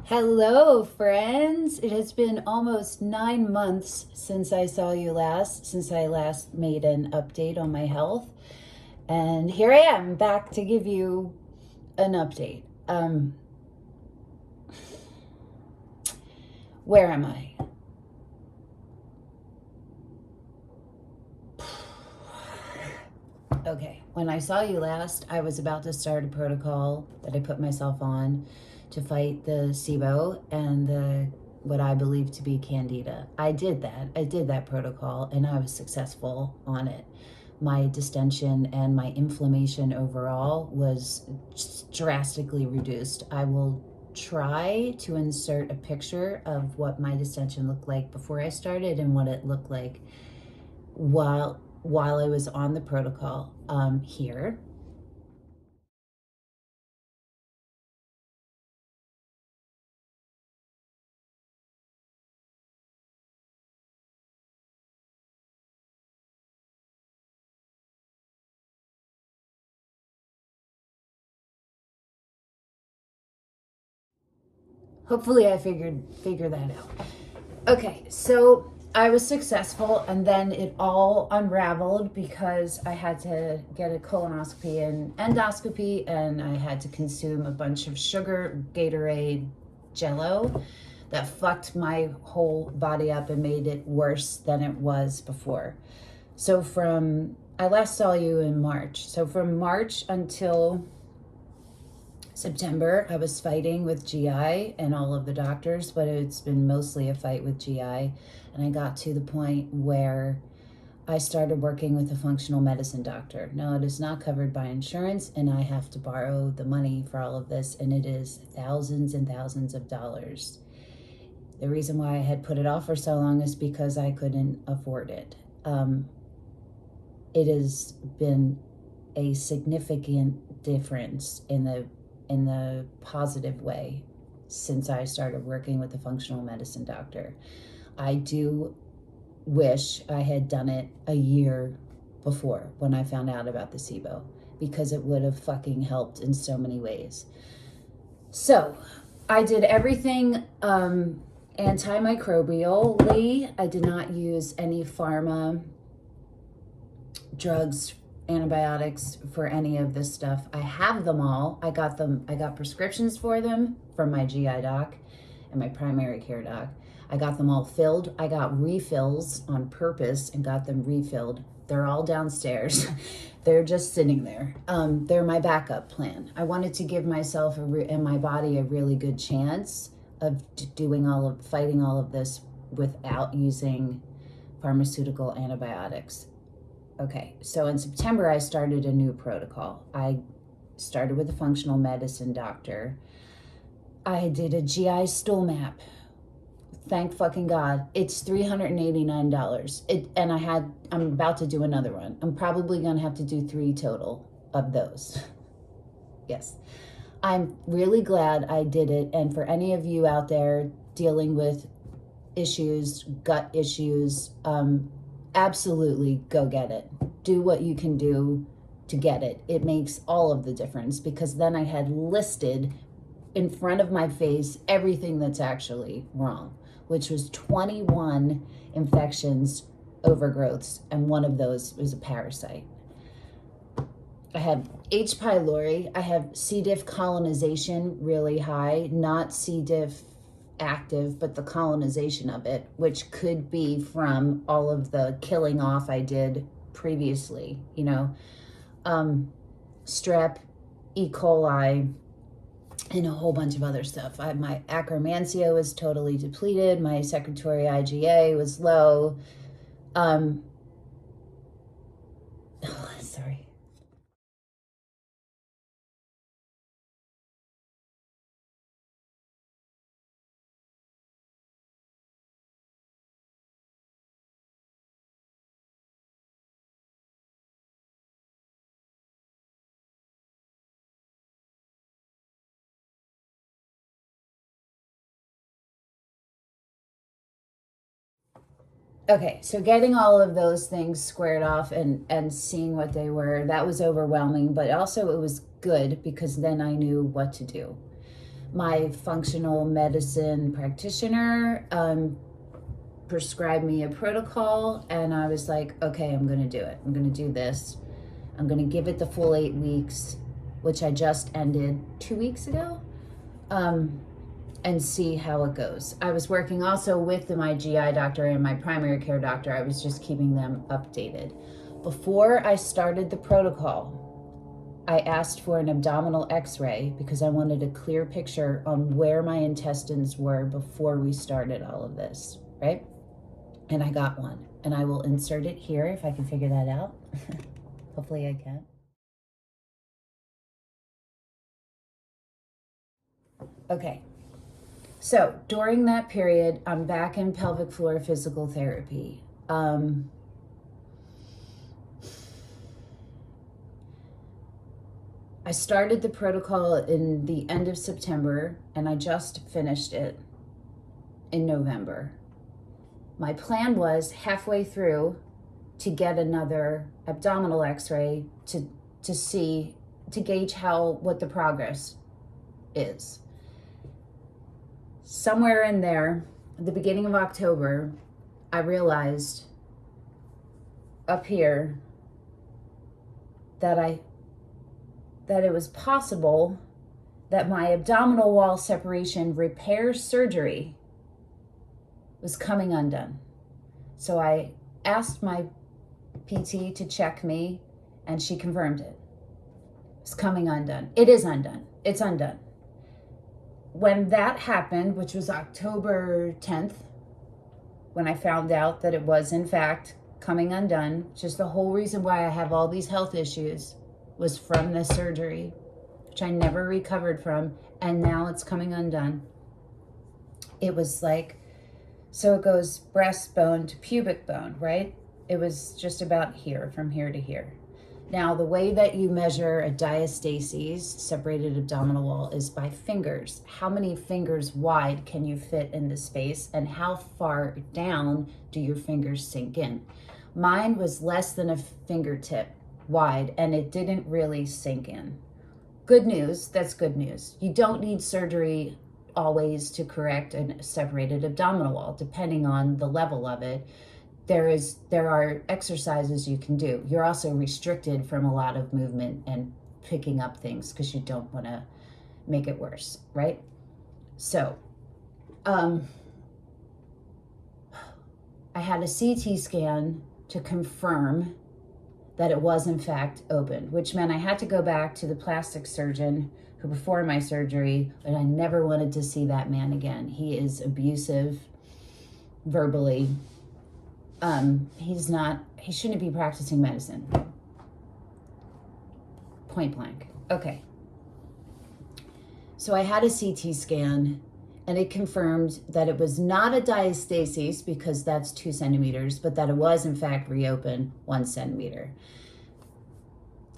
Hello, friends. It has been almost 9 months since I saw you last, since I last made an update on my health. And here I am back to give you an update. Where am I? Okay, when I saw you last, I was about to start a protocol that I put myself on to fight the SIBO and what I believe to be Candida. I did that protocol and I was successful on it. My distension and my inflammation overall was drastically reduced. I will try to insert a picture of what my distension looked like before I started and what it looked like while I was on the protocol here. Hopefully I figure that out. Okay, so I was successful and then it all unraveled because I had to get a colonoscopy and endoscopy and I had to consume a bunch of sugar, Gatorade, Jello that fucked my whole body up and made it worse than it was before. So I last saw you in March. So from March until September, I was fighting with GI and all of the doctors, but it's been mostly a fight with GI. And I got to the point where I started working with a functional medicine doctor. Now, it is not covered by insurance, and I have to borrow the money for all of this, and it is thousands and thousands of dollars. The reason why I had put it off for so long is because I couldn't afford it. It has been a significant difference in the positive way since I started working with a functional medicine doctor. I do wish I had done it a year before when I found out about the SIBO, because it would have fucking helped in so many ways. So I did everything antimicrobially. I did not use any pharma drugs, antibiotics for any of this stuff. I have them all. I got prescriptions for them from my GI doc and my primary care doc. I got them all filled. I got refills on purpose and got them refilled. They're all downstairs. They're just sitting there. They're my backup plan. I wanted to give myself and my body a really good chance of fighting all of this without using pharmaceutical antibiotics. Okay, so in September, I started a new protocol. I started with a functional medicine doctor. I did a GI stool map. Thank fucking God. It's $389. I'm about to do another one. I'm probably gonna have to do 3 total of those. Yes. I'm really glad I did it. And for any of you out there dealing with issues, gut issues, absolutely go get it. Do what you can do to get it. It makes all of the difference, because then I had listed in front of my face everything that's actually wrong, which was 21 infections, overgrowths, and one of those was a parasite. I have H. pylori. I have C. diff colonization really high, not C. diff active, but the colonization of it, which could be from all of the killing off I did previously, strep, E. coli, and a whole bunch of other stuff. My Akkermansia was totally depleted. My secretory IgA was low. Sorry. Okay, so getting all of those things squared off and seeing what they were, that was overwhelming, but also it was good because then I knew what to do. my functional medicine practitioner prescribed me a protocol, and I was like, okay, I'm gonna do it. I'm gonna do this. I'm gonna give it the full 8 weeks, which I just ended 2 weeks ago, and see how it goes. I was working also with my GI doctor and my primary care doctor. I was just keeping them updated. Before I started the protocol, I asked for an abdominal x-ray because I wanted a clear picture on where my intestines were before we started all of this, right? And I got one, and I will insert it here if I can figure that out. Hopefully I can. Okay, so during that period, I'm back in pelvic floor physical therapy. I started the protocol in the end of September, and I just finished it in November. My plan was halfway through to get another abdominal x-ray to gauge what the progress is. Somewhere in there, at the beginning of October, I realized up here that it was possible that my abdominal wall separation repair surgery was coming undone. So I asked my PT to check me, and she confirmed it. It's coming undone. It is undone. It's undone. When that happened, which was October 10th, when I found out that it was in fact coming undone, just the whole reason why I have all these health issues was from this surgery, which I never recovered from, and now it's coming undone. It was like, so it goes breastbone to pubic bone, right? It was just about here, from here to here. Now, the way that you measure a diastasis, separated abdominal wall, is by fingers. How many fingers wide can you fit in the space, and how far down do your fingers sink in? Mine was less than a fingertip wide, and it didn't really sink in. Good news, that's good news. You don't need surgery always to correct a separated abdominal wall, depending on the level of it. There are exercises you can do. You're also restricted from a lot of movement and picking up things because you don't want to make it worse, right? So, I had a CT scan to confirm that it was in fact open, which meant I had to go back to the plastic surgeon who performed my surgery, and I never wanted to see that man again. He is abusive verbally. He shouldn't be practicing medicine. Point blank. Okay. So I had a CT scan, and it confirmed that it was not a diastasis, because that's 2 centimeters, but that it was in fact reopened 1 centimeter.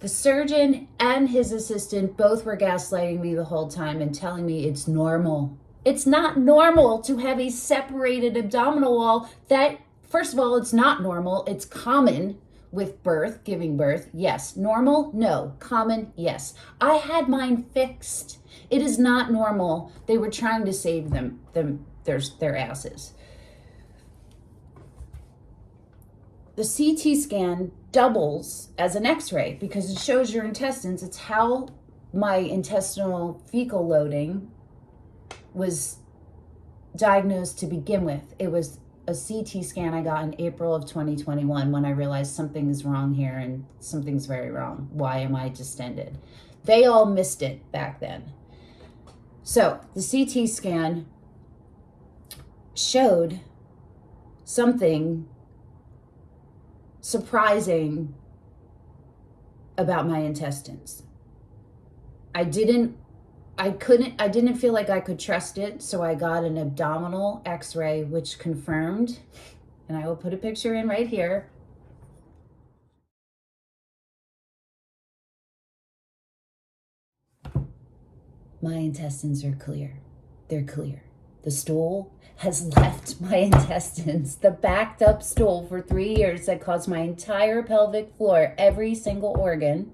The surgeon and his assistant both were gaslighting me the whole time and telling me it's normal. It's not normal to have a separated abdominal wall. That, first of all, it's not normal. It's common with birth, giving birth. Yes. Normal? No. Common? Yes. I had mine fixed. It is not normal. They were trying to save their asses. The CT scan doubles as an x-ray because it shows your intestines. It's how my intestinal fecal loading was diagnosed to begin with. It was a CT scan I got in April of 2021 when I realized something is wrong here and something's very wrong. Why am I distended? They all missed it back then. So the CT scan showed something surprising about my intestines. I didn't feel like I could trust it, so I got an abdominal x-ray which confirmed, and I will put a picture in right here. My intestines are clear. They're clear. The stool has left my intestines. The backed up stool for 3 years that caused my entire pelvic floor, every single organ,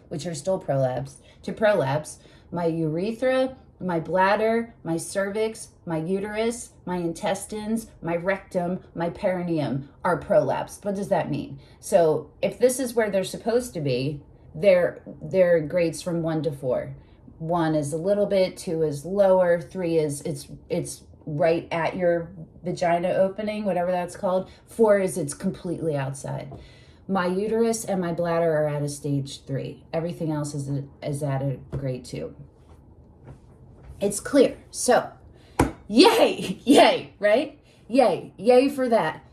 which are still prolapsed, to prolapse. My urethra my bladder, my cervix, my uterus, my intestines, my rectum, my perineum are prolapsed. What does that mean? So if this is where they're supposed to be, they're grades from 1 to 4. 1 is a little bit, 2 is lower, 3 is it's right at your vagina opening, whatever that's called. 4 is it's completely outside. My uterus and my bladder are at a stage 3. Everything else is at a grade 2. It's clear. So, yay, right? Yay for that.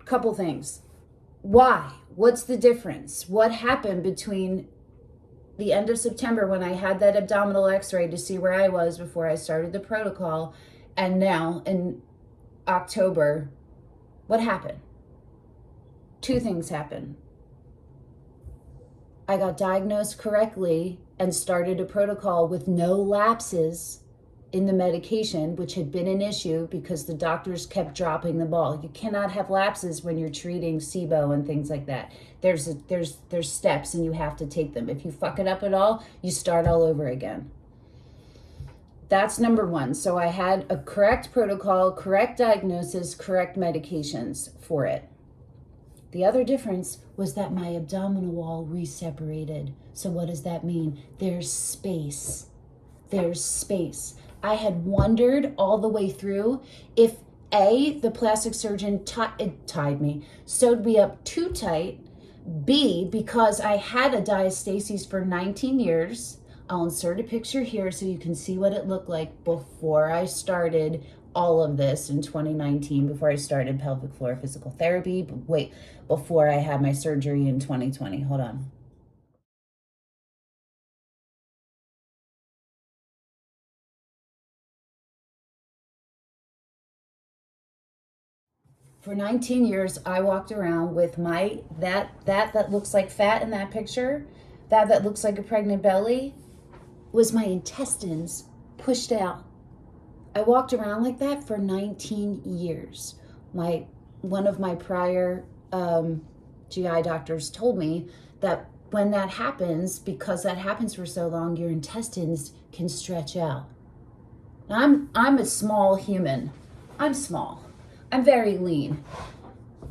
Couple things. Why? What's the difference? What happened between the end of September when I had that abdominal x-ray to see where I was before I started the protocol, and now in October? What happened? 2 things happened. I got diagnosed correctly and started a protocol with no lapses in the medication, which had been an issue because the doctors kept dropping the ball. You cannot have lapses when you're treating SIBO and things like that. There's steps and you have to take them. If you fuck it up at all, you start all over again. That's number 1. So I had a correct protocol, correct diagnosis, correct medications for it. The other difference was that my abdominal wall reseparated. So what does that mean? There's space. There's space. I had wondered all the way through if A, the plastic surgeon tied me, sewed me up too tight, B, because I had a diastasis for 19 years. I'll insert a picture here so you can see what it looked like before I started all of this in 2019, before I started pelvic floor physical therapy. But wait, before I had my surgery in 2020. Hold on. For 19 years, I walked around with my, that looks like fat in that picture, that looks like a pregnant belly, was my intestines pushed out. I walked around like that for 19 years. One of my prior GI doctors told me that when that happens, because that happens for so long, your intestines can stretch out. Now, I'm a small human. I'm small. I'm very lean.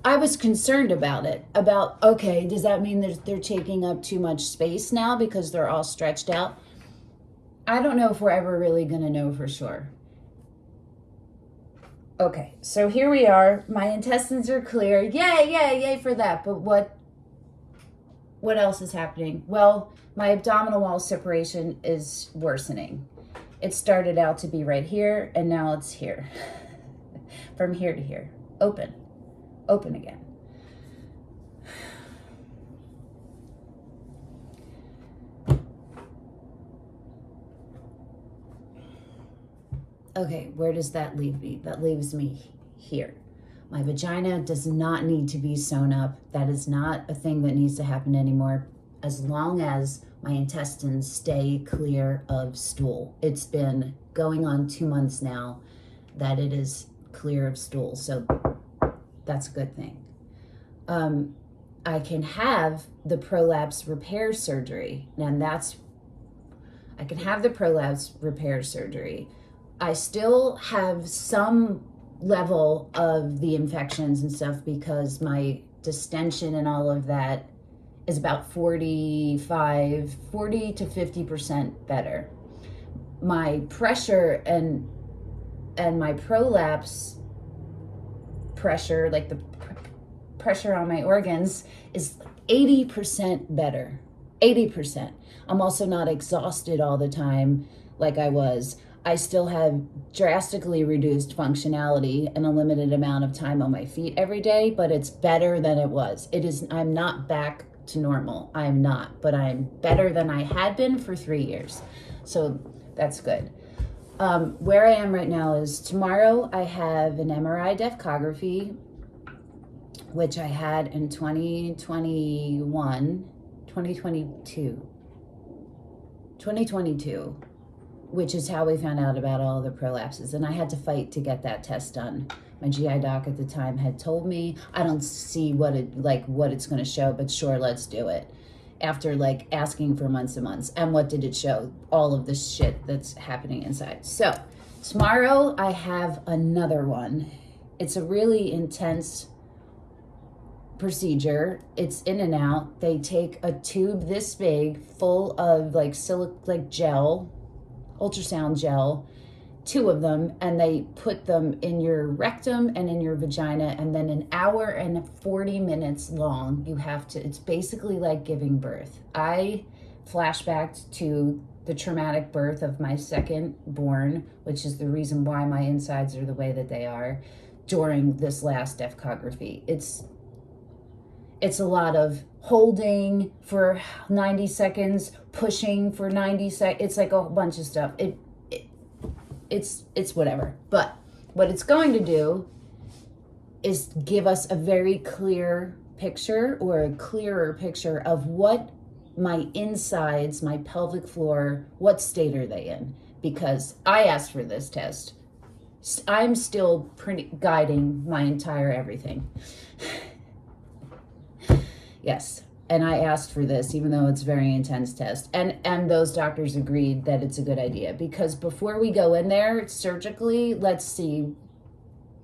I was concerned about it, okay, does that mean they're taking up too much space now because they're all stretched out? I don't know if we're ever really gonna know for sure. Okay, so here we are. My intestines are clear. Yay for that. But what else is happening? Well, my abdominal wall separation is worsening. It started out to be right here, and now it's here. From here to here. Open again. Okay, where does that leave me? That leaves me here. My vagina does not need to be sewn up. That is not a thing that needs to happen anymore, as long as my intestines stay clear of stool. It's been going on 2 months now that it is clear of stool, so that's a good thing. I can have the prolapse repair surgery, and I can have the prolapse repair surgery. I still have some level of the infections and stuff because my distension and all of that is about 40 to 50% better. My pressure and my prolapse pressure, like the pressure on my organs, is 80% better. 80%. I'm also not exhausted all the time like I was. I still have drastically reduced functionality and a limited amount of time on my feet every day, but it's better than it was. I'm not back to normal. I'm not, but I'm better than I had been for 3 years. So that's good. Where I am right now is tomorrow I have an MRI dephcography, which I had in 2022, which is how we found out about all the prolapses. And I had to fight to get that test done. My GI doc at the time had told me, I don't see what it's going to show, but sure, let's do it. after like asking for months and months. And what did it show? All of this shit that's happening inside. So tomorrow I have another one. It's a really intense procedure. It's in and out. They take a tube this big full of like gel, ultrasound gel, 2 of them, and they put them in your rectum and in your vagina, and then an hour and 40 minutes long you have to, it's basically like giving birth. I flashbacked to the traumatic birth of my second born, which is the reason why my insides are the way that they are, during this last echography. It's a lot of holding for 90 seconds, pushing for 90 seconds. It's like a bunch of stuff. It's whatever. But what it's going to do is give us a very clear picture, or a clearer picture of what my insides, my pelvic floor, what state are they in? Because I asked for this test. I'm still guiding my entire everything. Yes, and I asked for this, even though it's a very intense test. And those doctors agreed that it's a good idea, because before we go in there surgically, let's see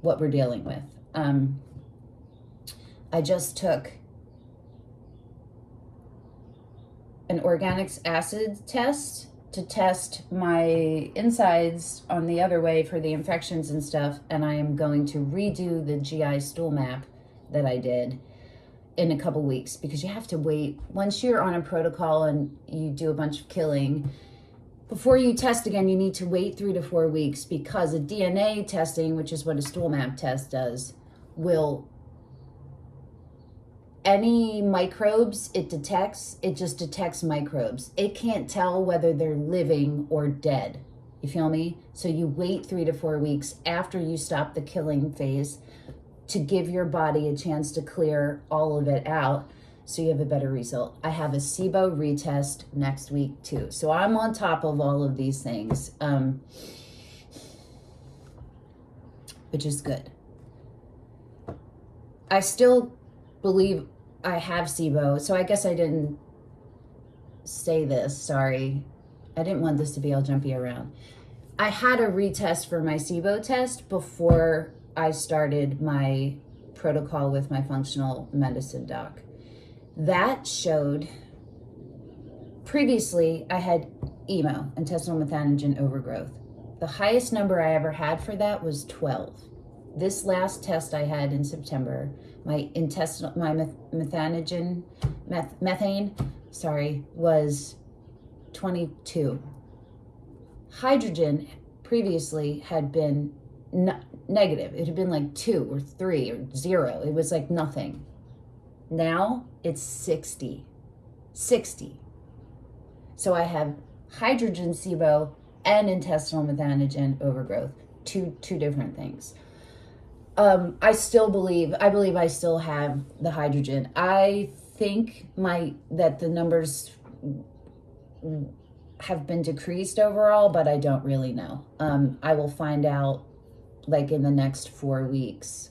what we're dealing with. I just took an organic acid test to test my insides on the other way for the infections and stuff, and I am going to redo the GI stool map that I did in a couple weeks, because you have to wait. Once you're on a protocol and you do a bunch of killing, before you test again, you need to wait 3 to 4 weeks, because a DNA testing, which is what a stool map test does, will, any microbes it just detects microbes. It can't tell whether they're living or dead. You feel me? So you wait 3 to 4 weeks after you stop the killing phase to give your body a chance to clear all of it out, so you have a better result. I have a SIBO retest next week too. So I'm on top of all of these things, which is good. I still believe I have SIBO, so I guess I didn't say this, sorry. I didn't want this to be all jumpy around. I had a retest for my SIBO test before I started my protocol with my functional medicine doc. That showed, previously I had IMO, intestinal methanogen overgrowth. The highest number I ever had for that was 12. This last test I had in September, my methane, was 22. Hydrogen previously had been negative. It had been like 2 or 3 or 0. It was like nothing. Now it's 60. So I have hydrogen SIBO and intestinal methanogen overgrowth, two different things. I believe I still have the hydrogen. I think that the numbers have been decreased overall, but I don't really know. I will find out like in the next 4 weeks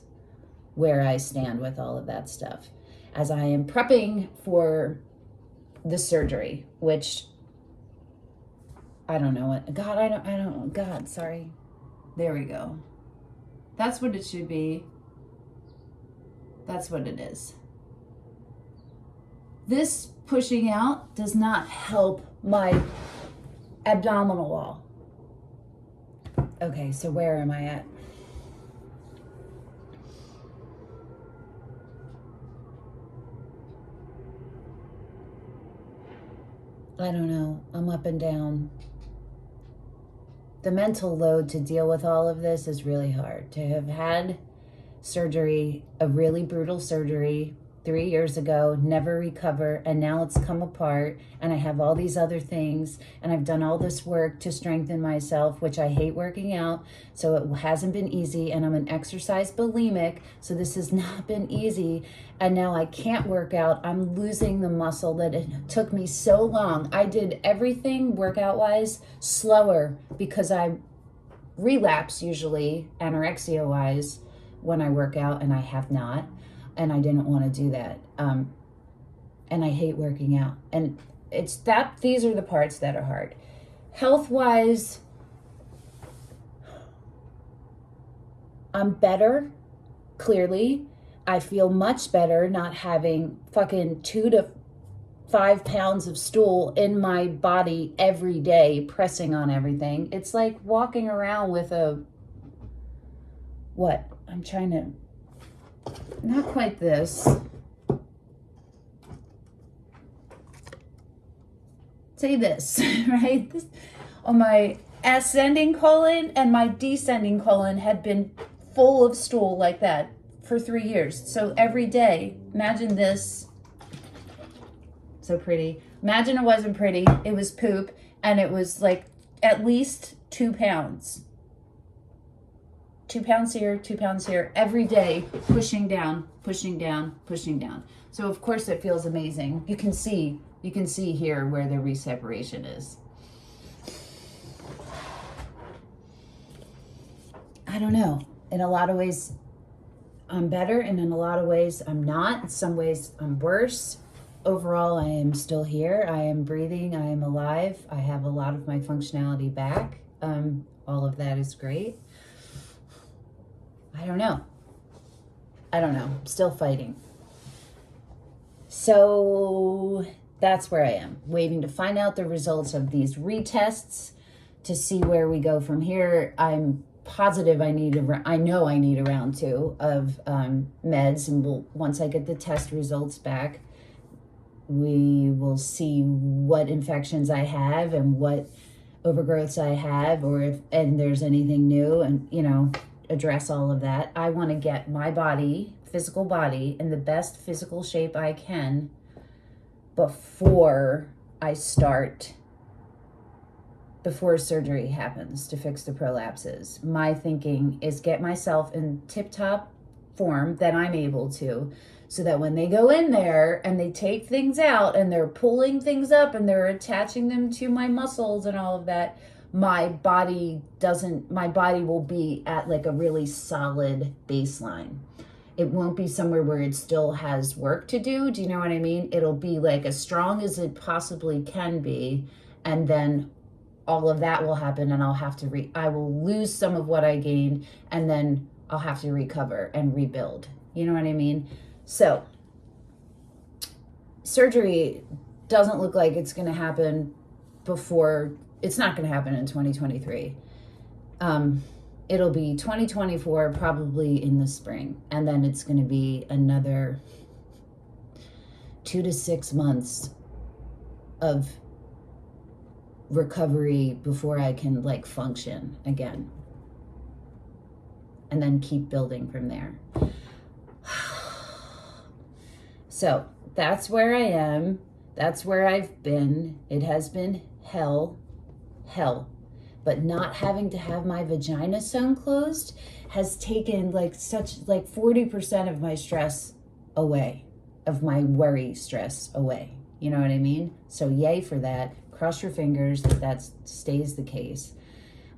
where I stand with all of that stuff, as I am prepping for the surgery, which I don't know what, God, sorry. There we go. That's what it should be. That's what it is. This pushing out does not help my abdominal wall. Okay, so where am I at? I don't know. I'm up and down. The mental load to deal with all of this is really hard. To have had surgery, a really brutal surgery 3 years ago, never recover, and now it's come apart, and I have all these other things, and I've done all this work to strengthen myself, which I hate working out, so it hasn't been easy, and I'm an exercise bulimic, so this has not been easy, and now I can't work out. I'm losing the muscle that it took me so long. I did everything workout-wise slower because I relapse usually anorexia-wise when I work out, and I have not. And I didn't want to do that. and I hate working out. And it's that, these are the parts that are hard. Health-wise, I'm better, clearly. I feel much better not having fucking 2 to 5 pounds of stool in my body every day, pressing on everything. It's like walking around with a, what? I'm trying to, not quite this. Say this, right? This, on my ascending colon and my descending colon had been full of stool like that for 3 years. So every day, imagine this. So pretty. Imagine it wasn't pretty. It was poop, and it was like at least 2 pounds. 2 pounds here, 2 pounds here, every day, pushing down, pushing down, pushing down. So of course it feels amazing. You can see here where the reseparation is. I don't know. In a lot of ways, I'm better, and in a lot of ways, I'm not. In some ways, I'm worse. Overall, I am still here. I am breathing. I am alive. I have a lot of my functionality back. All of that is great. I don't know. Still fighting. So that's where I am, waiting to find out the results of these retests to see where we go from here. I'm positive I know I need a round 2 of meds, and once I get the test results back, we will see what infections I have and what overgrowths I have, or if there's anything new, and address all of that. I want to get my body, physical body, in the best physical shape I can before surgery happens to fix the prolapses. My thinking is get myself in tip-top form that I'm able to, so that when they go in there and they take things out and they're pulling things up and they're attaching them to my muscles and all of that, my body will be at like a really solid baseline. It won't be somewhere where it still has work to do. Do you know what I mean? It'll be like as strong as it possibly can be, and then all of that will happen, and I'll have to I will lose some of what I gained, and then I'll have to recover and rebuild. You know what I mean? So surgery doesn't look like it's going to happen it's not going to happen in 2023. It'll be 2024, probably in the spring. And then it's going to be another 2 to 6 months of recovery before I can like function again. And then keep building from there. So that's where I am. That's where I've been. It has been hell. But not having to have my vagina sewn closed has taken like 40% of my stress away, of my worry stress away. You know what I mean? So yay for that. Cross your fingers that stays the case.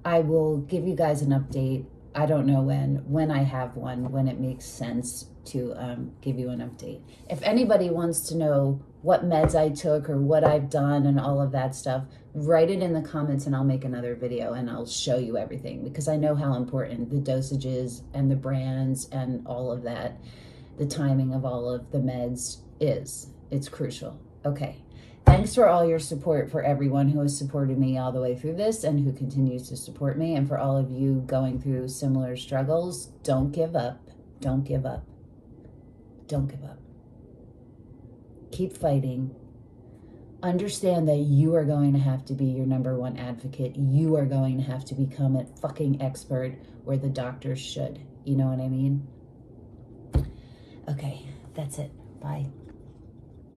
I will give you guys an update. I don't know when I have one, when it makes sense to give you an update. If anybody wants to know what meds I took or what I've done and all of that stuff, write it in the comments and I'll make another video and I'll show you everything, because I know how important the dosages and the brands and all of that, the timing of all of the meds is. It's crucial. Okay. Thanks for all your support, for everyone who has supported me all the way through this and who continues to support me, and for all of you going through similar struggles. Don't give up. Don't give up. Don't give up. Keep fighting. Understand that you are going to have to be your #1 advocate. You are going to have to become a fucking expert where the doctors should. You know what I mean? Okay, that's it. Bye.